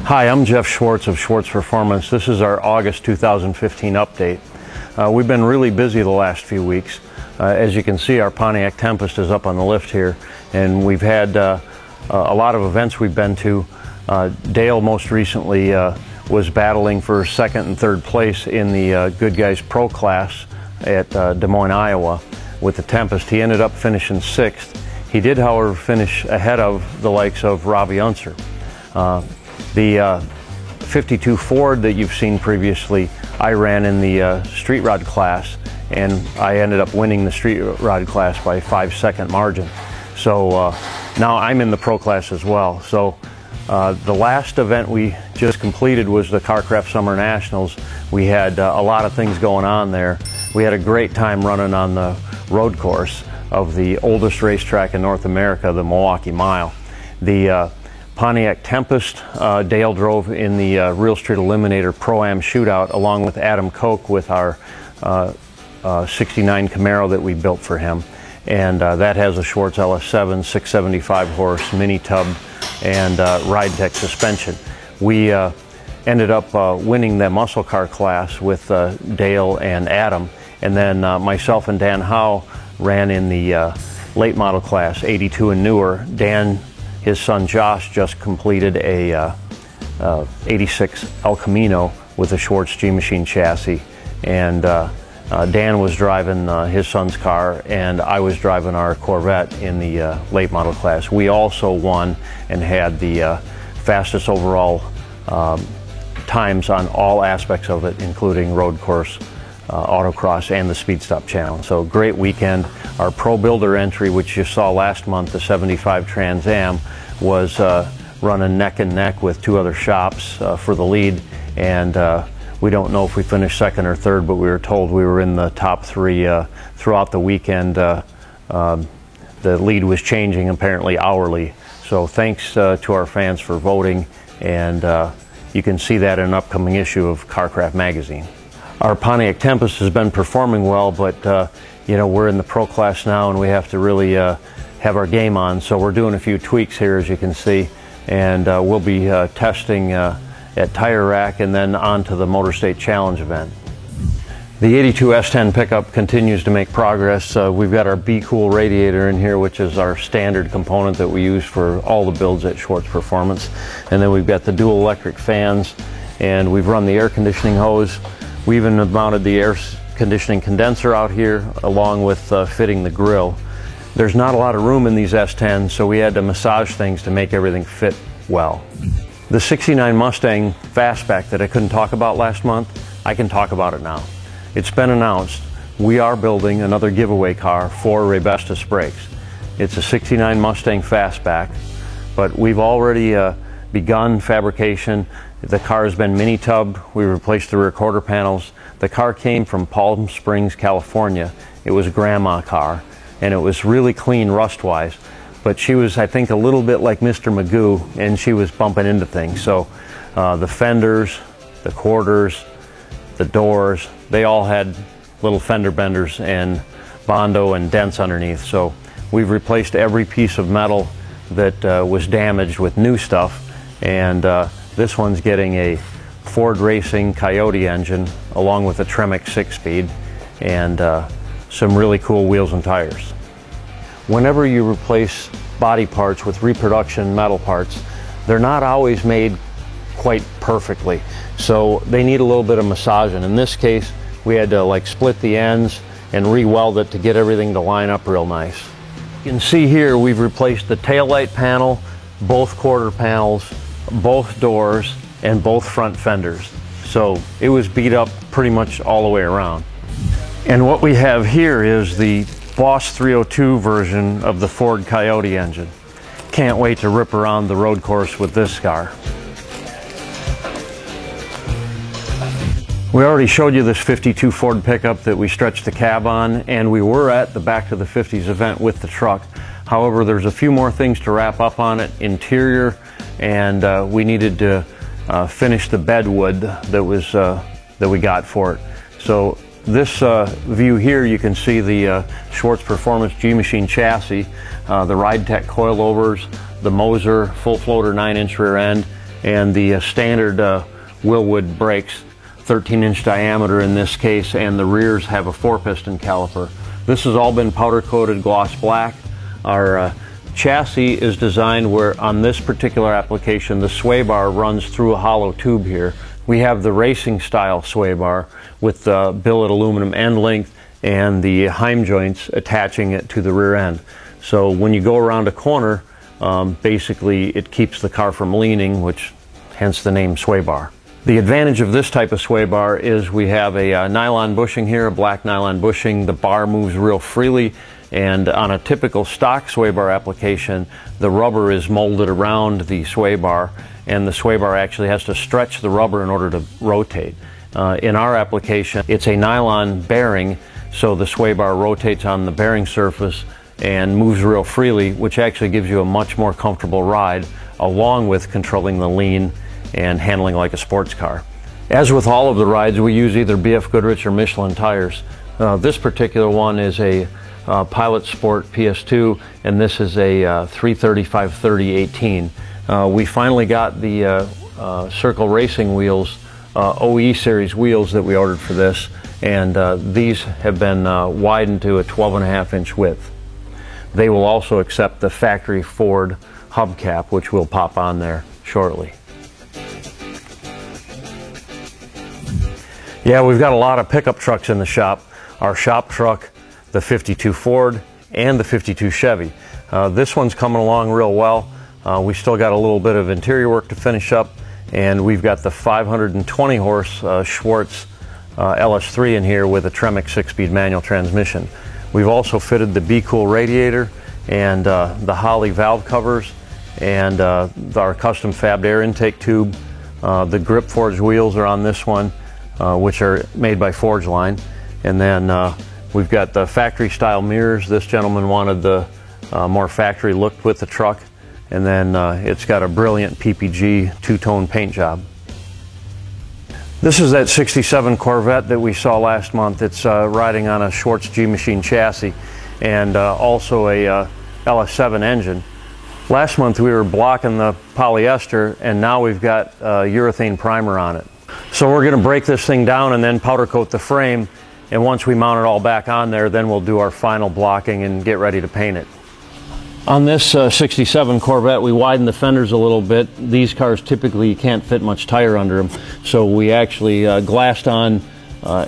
Hi, I'm Jeff Schwartz of Schwartz Performance. This is our August 2015 update. We've been really busy the last few weeks. As you can see, our Pontiac Tempest is up on the lift here, and we've had a lot of events we've been to. Dale most recently was battling for second and third place in the Good Guys Pro class at Des Moines, Iowa with the Tempest. He ended up finishing sixth. He did, however, finish ahead of the likes of Robbie Unser. The 52 Ford that you've seen previously, I ran in the street rod class, and I ended up winning the street rod class by a 5-second margin. So now I'm in the pro class as well. So the last event we just completed was the Carcraft Summer Nationals. We had a lot of things going on there. We had a great time running on the road course of the oldest racetrack in North America, the Milwaukee Mile. The Pontiac Tempest, Dale drove in the Real Street Eliminator Pro-Am Shootout along with Adam Koch with our 69 Camaro that we built for him. And that has a Schwartz LS7 675 horse mini tub and Ride Tech suspension. We ended up winning the muscle car class with Dale and Adam, and then myself and Dan Howe ran in the late model class, 82 and newer. Dan, his son Josh, just completed a 86 El Camino with a Schwartz G-Machine chassis, and Dan was driving his son's car, and I was driving our Corvette in the late model class. We also won and had the fastest overall times on all aspects of it, including road course, autocross, and the Speed Stop Challenge. So great weekend. Our Pro Builder entry, which you saw last month, the 75 Trans Am, was running neck and neck with two other shops for the lead, and we don't know if we finished second or third, but we were told we were in the top three throughout the weekend. The lead was changing apparently hourly. So thanks to our fans for voting, and you can see that in an upcoming issue of Carcraft magazine. Our Pontiac Tempest has been performing well, but you know, we're in the pro class now and we have to really have our game on. So we're doing a few tweaks here, as you can see, and we'll be testing at Tire Rack and then on to the Motor State Challenge event. The 82 S10 pickup continues to make progress. We've got our Be Cool radiator in here, which is our standard component that we use for all the builds at Schwartz Performance. And then we've got the dual electric fans, and we've run the air conditioning hose. We even mounted the air conditioning condenser out here along with fitting the grill. There's not a lot of room in these S10s, so we had to massage things to make everything fit well. The 69 Mustang Fastback that I couldn't talk about last month, I can talk about it now. It's been announced. We are building another giveaway car for Raybestos Brakes. It's a 69 Mustang Fastback, but we've already begun fabrication. The car has been mini tubbed. We replaced the rear quarter panels. The car came from Palm Springs, California. It was a grandma car, and it was really clean rust-wise. But she was, I think, a little bit like Mr. Magoo, and she was bumping into things. So the fenders, the quarters, the doors, they all had little fender benders and Bondo and dents underneath. So we've replaced every piece of metal that was damaged with new stuff, and this one's getting a Ford Racing Coyote engine along with a Tremec 6-speed and some really cool wheels and tires. Whenever you replace body parts with reproduction metal parts, they're not always made quite perfectly, so they need a little bit of massaging. In this case, we had to like split the ends and re-weld it to get everything to line up real nice. You can see here we've replaced the taillight panel, both quarter panels, both doors, and both front fenders. So it was beat up pretty much all the way around. And what we have here is the Boss 302 version of the Ford Coyote engine. Can't wait to rip around the road course with this car. We already showed you this 52 Ford pickup that we stretched the cab on, and we were at the Back to the 50s event with the truck. However, there's a few more things to wrap up on it, interior, and we needed to finish the bedwood that we got for it. So This view here, you can see the Schwartz Performance G-Machine chassis, the RideTech coilovers, the Moser full floater 9-inch rear end, and the standard Wilwood brakes, 13-inch diameter in this case, and the rears have a 4-piston caliper. This has all been powder coated gloss black. Our chassis is designed where on this particular application the sway bar runs through a hollow tube here. We have the racing style sway bar with the billet aluminum end length and the Heim joints attaching it to the rear end. So when you go around a corner, basically it keeps the car from leaning, which hence the name sway bar. The advantage of this type of sway bar is we have a nylon bushing here, a black nylon bushing. The bar moves real freely, and on a typical stock sway bar application, the rubber is molded around the sway bar, and the sway bar actually has to stretch the rubber in order to rotate. In our application, it's a nylon bearing, so the sway bar rotates on the bearing surface and moves real freely, which actually gives you a much more comfortable ride, along with controlling the lean and handling like a sports car. As with all of the rides, we use either BF Goodrich or Michelin tires. This particular one is a Pilot Sport PS2, and this is a 335/30/18. We finally got the Circle Racing wheels, OE series wheels that we ordered for this, and these have been widened to a 12.5-inch width. They will also accept the factory Ford hubcap, which will pop on there shortly. Yeah, we've got a lot of pickup trucks in the shop. Our shop truck, the 52 Ford, and the 52 Chevy. This one's coming along real well. We still got a little bit of interior work to finish up, and we've got the 520 horse Schwartz LS3 in here with a Tremec 6-speed manual transmission. We've also fitted the Be Cool radiator and the Holley valve covers and our custom fabbed air intake tube. The grip forged wheels are on this one, which are made by Forgeline. And then we've got the factory style mirrors. This gentleman wanted the more factory look with the truck. And then it's got a brilliant PPG two-tone paint job. This is that 67 Corvette that we saw last month. It's riding on a Schwartz G-Machine chassis and also a LS7 engine. Last month we were blocking the polyester, and now we've got urethane primer on it. So we're going to break this thing down and then powder coat the frame, and once we mount it all back on there, then we'll do our final blocking and get ready to paint it. On this 67 Corvette, we widened the fenders a little bit. These cars typically you can't fit much tire under them, so we actually glassed on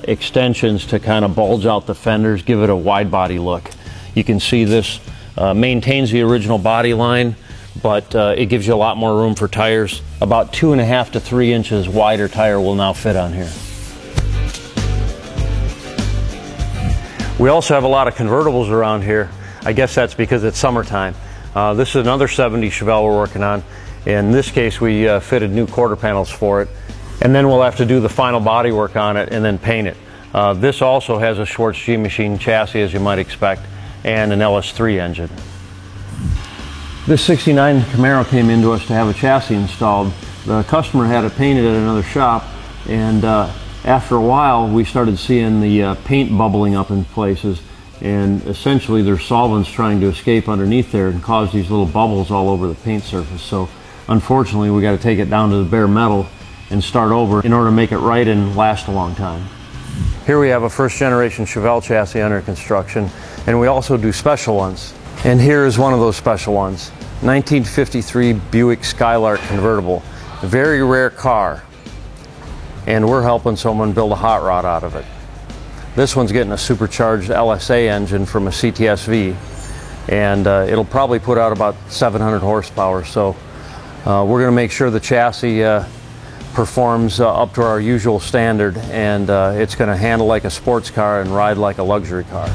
extensions to kind of bulge out the fenders, give it a wide body look. You can see this maintains the original body line, but it gives you a lot more room for tires. About 2.5 to 3 inches wider tire will now fit on here. We also have a lot of convertibles around here. I guess that's because it's summertime. This is another 70 Chevelle we're working on. In this case, we fitted new quarter panels for it, and then we'll have to do the final body work on it and then paint it. This also has a Schwartz G-Machine chassis, as you might expect, and an LS3 engine. This 69 Camaro came into us to have a chassis installed. The customer had it painted at another shop, and after a while we started seeing the paint bubbling up in places, and essentially there's solvents trying to escape underneath there and cause these little bubbles all over the paint surface. So unfortunately we got to take it down to the bare metal and start over in order to make it right and last a long time. Here we have a first generation Chevelle chassis under construction, and we also do special ones. And here is one of those special ones. 1953 Buick Skylark convertible. A very rare car, and we're helping someone build a hot rod out of it. This one's getting a supercharged LSA engine from a CTSV, and it'll probably put out about 700 horsepower. So we're going to make sure the chassis performs up to our usual standard, and it's going to handle like a sports car and ride like a luxury car.